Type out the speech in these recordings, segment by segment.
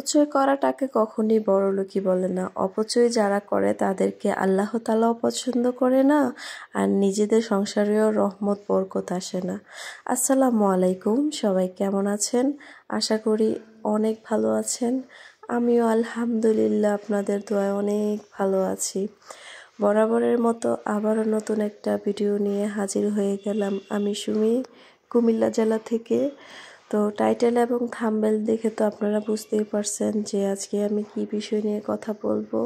অপচয় করাটাকে কখনোই বড়লোকি বলে না। অপচয় যারা করে তাদেরকে আল্লাহ তাআলাও পছন্দ করে না, আর নিজেদের সংসারেও রহমত বরকত আসে না। আসসালামু আলাইকুম, সবাই কেমন আছেন? আশা করি অনেক ভালো আছেন। আমিও আলহামদুলিল্লাহ আপনাদের দোয়ায় অনেক ভালো আছি। বরাবরের মতো আবারও নতুন একটা ভিডিও নিয়ে হাজির হয়ে গেলাম আমি সুমি, কুমিল্লা জেলা থেকে। তো টাইটেল এবং থাম্বনেল দেখে তো আপনারা বুঝতেই পারছেন যে আজকে আমি কি বিষয় নিয়ে কথা বলবো।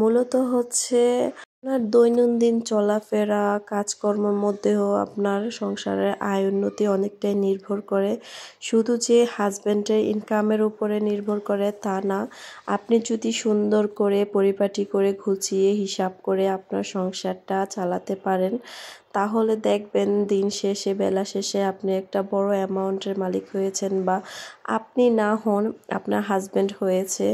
মূলত হচ্ছে আপনার দৈনন্দিন চলাফেরা কাজকর্মের মধ্যেও আপনার সংসারের আয় উন্নতি অনেকটাই নির্ভর করে। শুধু যে হাজব্যান্ডের ইনকামের উপরে নির্ভর করে তা না, আপনি যদি সুন্দর করে পরিপাটি করে গুছিয়ে হিসাব করে আপনার সংসারটা চালাতে পারেন, তাহলে দেখবেন দিন শেষে বেলা শেষে আপনি একটা বড় অ্যামাউন্টের মালিক হয়েছেন, বা আপনি না হন আপনার হাজব্যান্ড হয়েছে।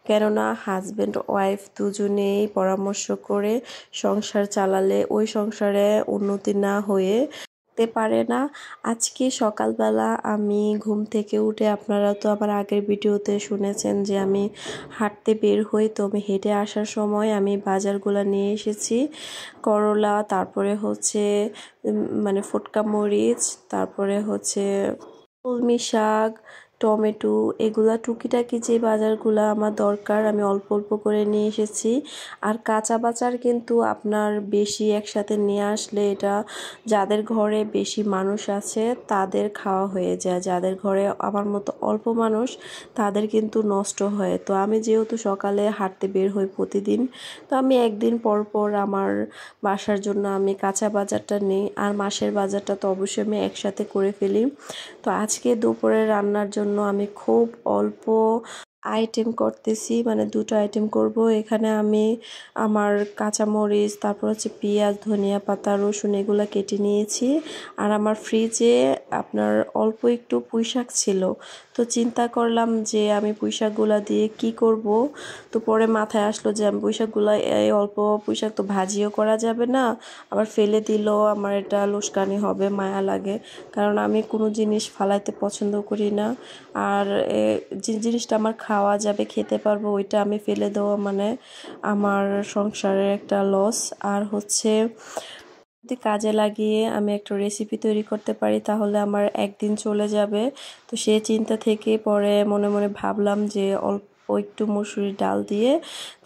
কেননা হাজব্যান্ড ওয়াইফ দুজনেই পরামর্শ করে সংসার চালালে ওই সংসারে উন্নতি না হয়ে পারে না। আজকে সকালবেলা আমি ঘুম থেকে উঠে, আপনারা তো আমার আগের ভিডিওতে শুনেছেন যে আমি হাঁটতে বের হই, তো আমি হেঁটে আসার সময় আমি বাজারগুলো নিয়ে এসেছি। করলা, তারপরে হচ্ছে ফুটকা মরিচ, তারপরে হচ্ছে কলমি শাক, টমেটো, এগুলা টুকিটাকি যে বাজারগুলো আমার দরকার আমি অল্প অল্প করে নিয়ে এসেছি। আর কাঁচা বাজার কিন্তু আপনার বেশি একসাথে নিয়ে আসলে এটা যাদের ঘরে বেশি মানুষ আছে তাদের খাওয়া হয়ে যায়, যাদের ঘরে আমার মতো অল্প মানুষ তাদের কিন্তু নষ্ট হয়। তো আমি যেহেতু সকালে হাঁটতে বের হই প্রতিদিন, তো আমি একদিন পর পর আমার বাসার জন্য আমি কাঁচা বাজারটা নিই, আর মাসের বাজারটা তো অবশ্যই আমি একসাথে করে ফেলি। তো আজকে দুপুরে রান্নার জন্য আমি খুব অল্প আইটেম করতেছি, দুটো আইটেম করব। এখানে আমি আমার কাঁচামরিচ, তারপর হচ্ছে পেঁয়াজ, ধনিয়া পাতা, রসুন এগুলো কেটে নিয়েছি। আর আমার ফ্রিজে আপনার অল্প একটু পুঁইশাক ছিল, তো চিন্তা করলাম যে আমি পুঁইশাকগুলো দিয়ে কি করব। তো পরে মাথায় আসলো যে আমি পুঁইশাকগুলো, এই অল্প পুঁইশাক তো ভাজিও করা যাবে না, আবার ফেলে দিলেও আমার এটা লোসকানি হবে, মায়া লাগে। কারণ আমি কোনো জিনিস ফালাইতে পছন্দ করি না, আর যে জিনিসটা আমার খাওয়া যাবে, খেতে পারবো, ওইটা আমি ফেলে দেওয়া আমার সংসারের একটা লস। আর হচ্ছে যদি কাজে লাগিয়ে আমি একটা রেসিপি তৈরি করতে পারি তাহলে আমার একদিন চলে যাবে। তো সেই চিন্তা থেকে পরে মনে মনে ভাবলাম যে অল্প একটু মসুরির ডাল দিয়ে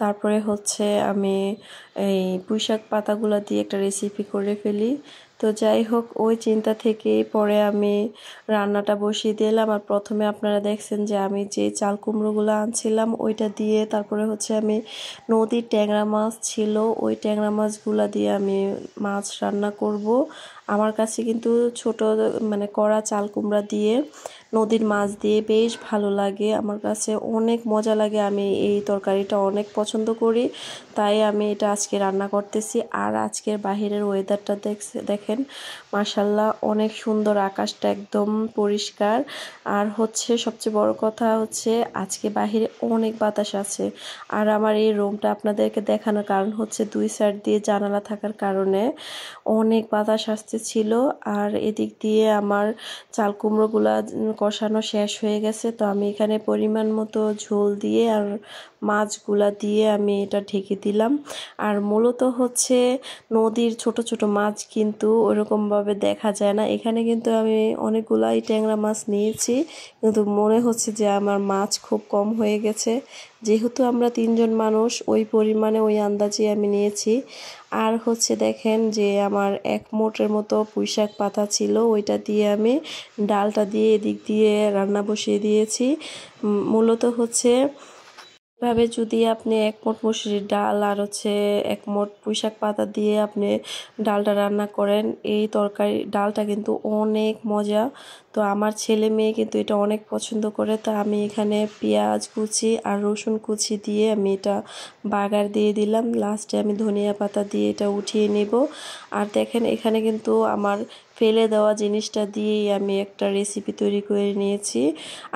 তারপরে হচ্ছে আমি এই পুঁইশাক পাতাগুলো দিয়ে একটা রেসিপি করে ফেলি। তো যাই হোক, ওই চিন্তা থেকেই পরে আমি রান্নাটা বসিয়ে দিলাম। আর প্রথমে আপনারা দেখছেন যে আমি যে চাল কুমড়োগুলো আনছিলাম ওইটা দিয়ে, তারপরে হচ্ছে আমি নদীর ট্যাংরা মাছ ছিল, ওই ট্যাংরা মাছগুলো দিয়ে আমি মাছ রান্না করব। আমার কাছে কিন্তু ছোট কড়া চাল কুমড়া দিয়ে নদীর মাছ দিয়ে বেশ ভালো লাগে, আমার কাছে অনেক মজা লাগে, আমি এই তরকারিটা অনেক পছন্দ করি, তাই আমি এটা আজকে রান্না করতেছি। আর আজকের বাহিরের ওয়েদারটা দেখেন মাশাল্লাহ অনেক সুন্দর, আকাশটা একদম পরিষ্কার। আর হচ্ছে সবচেয়ে বড় কথা হচ্ছে আজকে বাহিরে অনেক বাতাস আছে। আর আমার এই রুমটা আপনাদেরকে দেখানোর কারণ হচ্ছে দুই সাইড দিয়ে জানালা থাকার কারণে অনেক বাতাস আসতেছিল। আর এদিক দিয়ে আমার চাল কুমড়োগুলা কষানো শেষ হয়ে গেছে, তো আমি এখানে পরিমাণ মতো ঝোল দিয়ে আর মাছগুলা দিয়ে আমি এটা ঢেকে দিলাম। আর মূলত হচ্ছে নদীর ছোট ছোট মাছ কিন্তু ওরকমভাবে দেখা যায় না, এখানে কিন্তু আমি অনেকগুলাই ট্যাংরা মাছ নিয়েছি, কিন্তু মনে হচ্ছে যে আমার মাছ খুব কম হয়ে গেছে। যেহেতু আমরা 3 জন মানুষ, ওই পরিমাণে ওই আন্দাজে আমি নিয়েছি। আর হচ্ছে দেখেন যে আমার 1 মোটের মতো পুঁইশাক পাতা ছিল, ওইটা দিয়ে আমি ডালটা দিয়ে এদিক দিয়ে রান্না বসিয়ে দিয়েছি। মূলত হচ্ছে ভাবে যদি আপনি 1 মোট মসুরির ডাল আর হচ্ছে 1 মোট পুঁইশাক পাতা দিয়ে আপনি ডালটা রান্না করেন, এই তরকারি ডালটা কিন্তু অনেক মজা। তো আমার ছেলে মেয়ে কিন্তু এটা অনেক পছন্দ করে, তা আমি এখানে পেঁয়াজ কুচি আর রসুন কুচি দিয়ে আমি এটা বাগার দিয়ে দিলাম। লাস্টে আমি ধনিয়া পাতা দিয়ে এটা উঠিয়ে নেব। আর দেখেন এখানে কিন্তু আমার ফেলে দেওয়া জিনিসটা দিয়েই আমি একটা রেসিপি তৈরি করে নিয়েছি।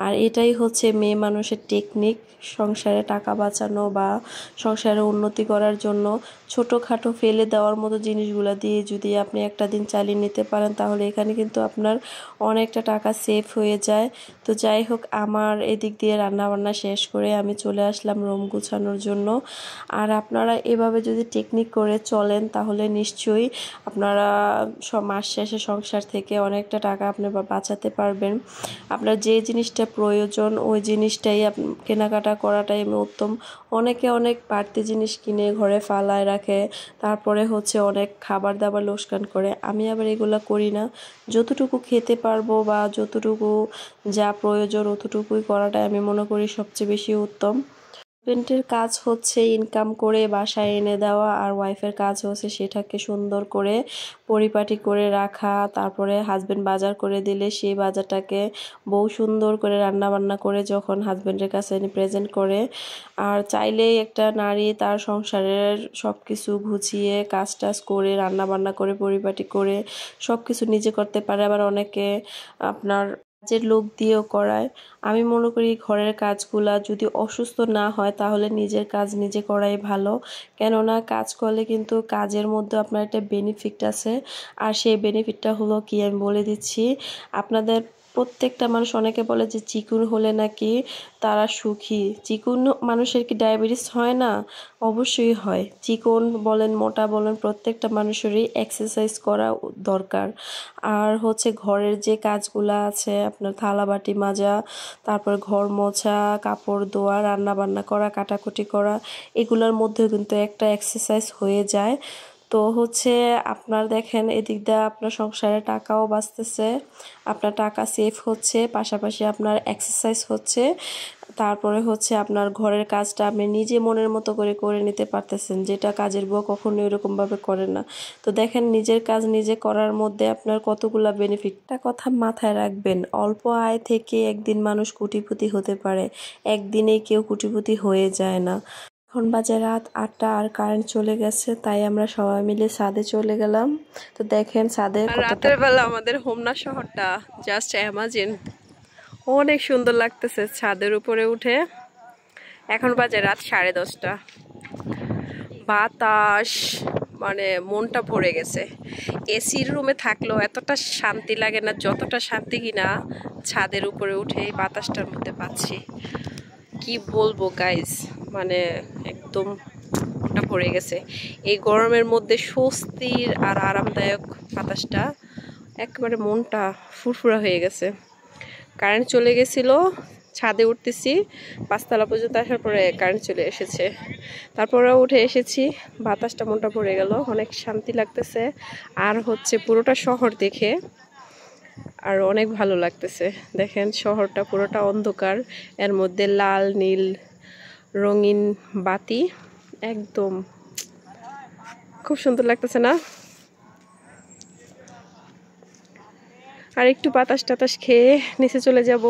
আর এটাই হচ্ছে মেয়ে মানুষের টেকনিক, সংসারে টাকা বাঁচানো বা সংসারে উন্নতি করার জন্য ছোটোখাটো ফেলে দেওয়ার মতো জিনিসগুলো দিয়ে যদি আপনি একটা দিন চালিয়ে নিতে পারেন, তাহলে এখানে কিন্তু আপনার অনেকটা টাকা সেভ হয়ে যায়। তো যাই হোক, আমার এদিক দিয়ে রান্নাবান্না শেষ করে আমি চলে আসলাম রুম গুছানোর জন্য। আর আপনারা এভাবে যদি টেকনিক করে চলেন তাহলে নিশ্চয়ই আপনারা মাস শেষে সংসার থেকে অনেকটা টাকা আপনি বাঁচাতে পারবেন। আপনার যে জিনিসটা প্রয়োজন ওই জিনিসটাই কেনাকাটা করাটাই উত্তম। অনেকে অনেক বাড়তি জিনিস কিনে ঘরে ফালায় রাখে, তারপরে হচ্ছে অনেক খাবার দাবার লোকসান করে। আমি আবার এগুলো করি না। যতটুকু খেতে পারবো বা যতটুকু যা প্রয়োজন অতটুকুই করাটাই আমি মনে করি সবচেয়ে বেশি উত্তম। হাজবেন্ডের কাজ হচ্ছে ইনকাম করে বাসায় এনে দেওয়া, আর ওয়াইফের কাজ হচ্ছে সেটাকে সুন্দর করে পরিপাটি করে রাখা। তারপরে হাজবেন্ড বাজার করে দিলে সেই বাজারটাকে বউ সুন্দর করে রান্না বান্না করে যখন হাজবেন্ডের কাছে এনে প্রেজেন্ট করে। আর চাইলেই একটা নারী তার সংসারের সব কিছু গুছিয়ে কাজ টাজ করে রান্না বান্না করে পরিপাটি করে সব কিছু নিজে করতে পারে। আবার অনেকে আপনার কাজের লোক দিয়েও করায়। আমি মনে করি ঘরের কাজগুলা যদি অসুস্থ না হয় তাহলে নিজের কাজ নিজে করাই ভালো। কেননা কাজ করলে কিন্তু কাজের মধ্যে আপনার একটা বেনিফিট আছে। আর সেই বেনিফিটটা হলো কি আমি বলে দিচ্ছি। আপনাদের প্রত্যেকটা মানুষ, অনেকে বলে যে চিকন হলে নাকি তারা সুখী। চিকন মানুষের কি ডায়াবেটিস হয় না? অবশ্যই হয়। চিকন বলেন মোটা বলেন প্রত্যেকটা মানুষেরই এক্সারসাইজ করা দরকার। আর হচ্ছে ঘরের যে কাজগুলা আছে আপনার থালা বাটি মাজা, তারপর ঘর মোছা, কাপড় ধোয়া, রান্না বান্না করা, কাটাকুটি করা, এগুলোর মধ্যেও কিন্তু একটা এক্সারসাইজ হয়ে যায়। তো হচ্ছে আপনার দেখেন এদিক দিয়ে আপনার সংসারে টাকাও বাঁচতেছে, আপনার টাকা সেভ হচ্ছে, পাশাপাশি আপনার এক্সারসাইজ হচ্ছে। তারপরে হচ্ছে আপনার ঘরের কাজটা আপনি নিজে মনের মতো করে করে নিতে পারতেছেন, যেটা কাজের বউ কখনো এরকমভাবে করে না। তো দেখেন নিজের কাজ নিজে করার মধ্যে আপনার কতগুলা বেনিফিট। একটা কথা মাথায় রাখবেন, অল্প আয় থেকে একদিন মানুষ কোটিপতি হতে পারে, একদিনেই কেউ কোটিপতি হয়ে যায় না। এখন বাজে রাত 8টা আর কারেন্ট চলে গেছে, তাই আমরা সবাই মিলে ছাদে চলে গেলাম। তো দেখেন ছাদে রাতের বেলা আমাদের হোমনা শহরটা জাস্ট অ্যামাজিন, অনেক সুন্দর লাগতেছে ছাদের উপরে উঠে। এখন বাজে রাত 10:30। বাতাস, মানে মনটা ভরে গেছে। এসির রুমে থাকলেও এতটা শান্তি লাগে না যতটা শান্তি কিনা ছাদের উপরে উঠে এই বাতাসটার মধ্যে পাচ্ছি। কি বলবো গাইজ, মানে একদম মনটা ভরে গেছে। এই গরমের মধ্যে স্বস্তির আর আরামদায়ক বাতাসটা একেবারে মনটা ফুরফুরা হয়ে গেছে। কারেন্ট চলে গেছিল, ছাদে উঠতেছি, 5তলা পর্যন্ত আসার পরে কারেন্ট চলে এসেছে। তারপরে উঠে এসেছি, বাতাসটা মনটা ভরে গেল, অনেক শান্তি লাগতেছে। আর হচ্ছে পুরোটা শহর দেখে আর অনেক ভালো লাগতেছে। দেখেন শহরটা পুরোটা অন্ধকার, এর মধ্যে লাল নীল রঙিন বাতি, একদম খুব সুন্দর লাগতেছে না? আর একটু বাতাস টাতাস খেয়ে নিচে চলে যাব।